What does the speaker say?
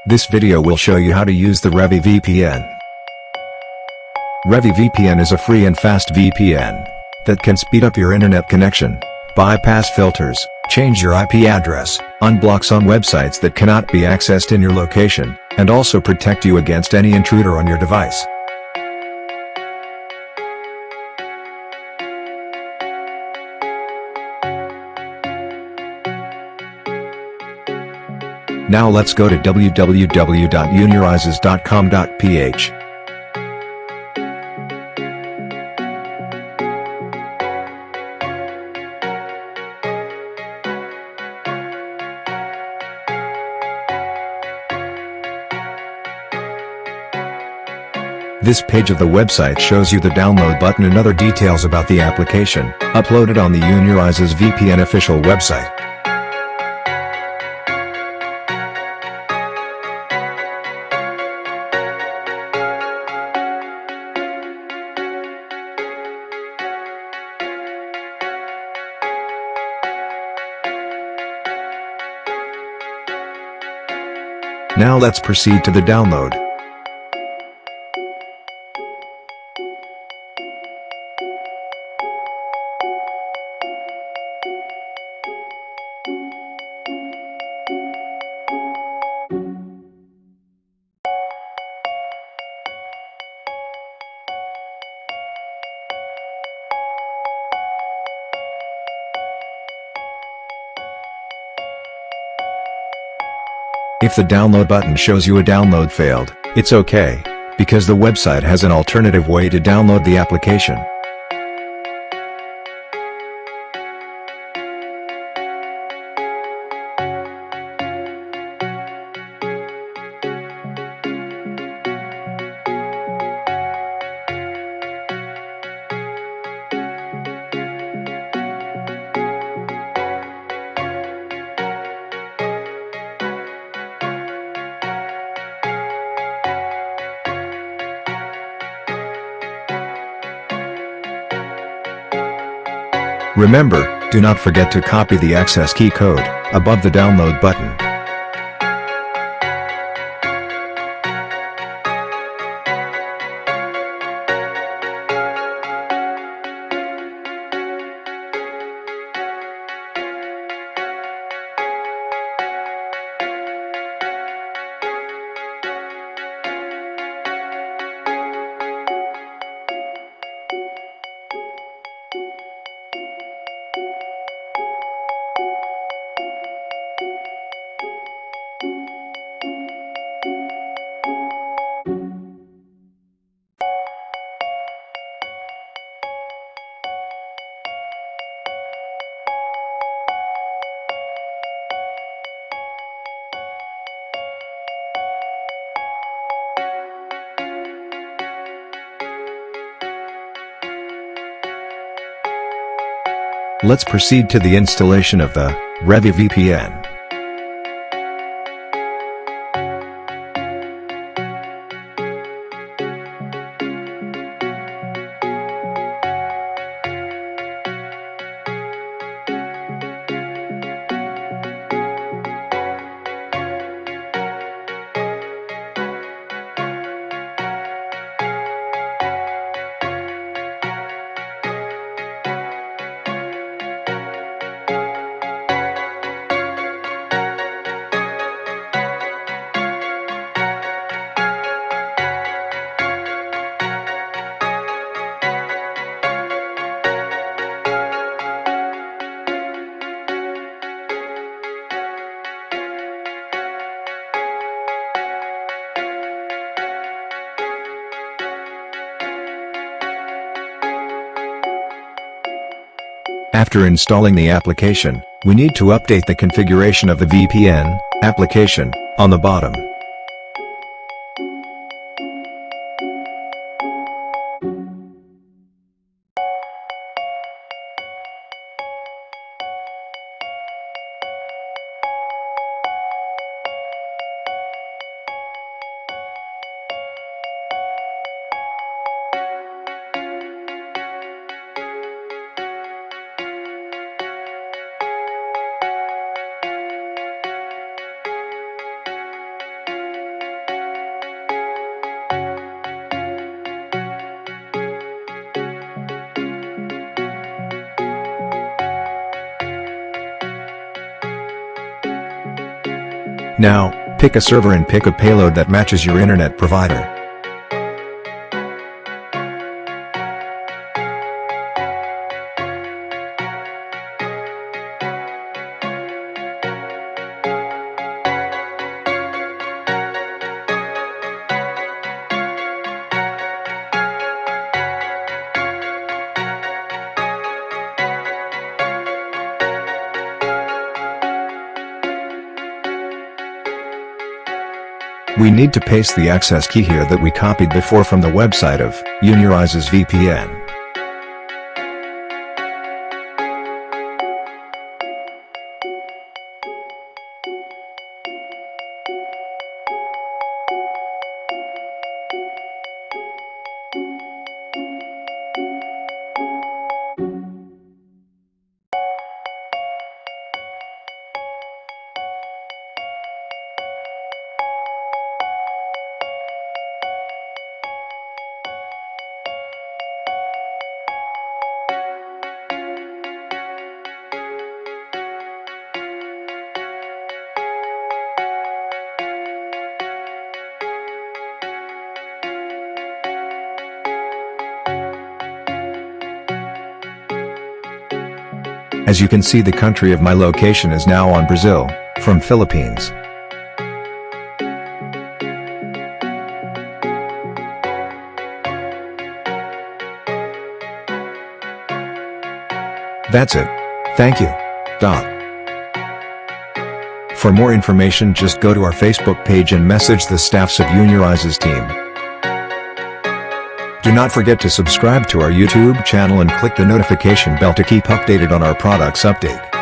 This video will show you how to use the Revy VPN. Revy VPN is a free and fast VPN that can speed up your internet connection, bypass filters, change your IP address, unblock some websites that cannot be accessed in your location, and also protect you against any intruder on your device. Now let's go to www.unirises.com.ph. This page of the website shows you the download button and other details about the application, uploaded on the Unirises VPN official website. Now let's proceed to the download. If the download button shows you a download failed, it's okay, because the website has an alternative way to download the application. Remember, do not forget to copy the access key code above the download button. Let's proceed to the installation of the Revy VPN. After installing the application, we need to update the configuration of the VPN application on the bottom. Now, pick a server and pick a payload that matches your internet provider. We need to paste the access key here that we copied before from the website of Unirises VPN. As you can see, the country of my location is now on Brazil, from Philippines. That's it. Thank you. For more information, just go to our Facebook page and message the staffs of Unirises team. Do not forget to subscribe to our YouTube channel and click the notification bell to keep updated on our products update.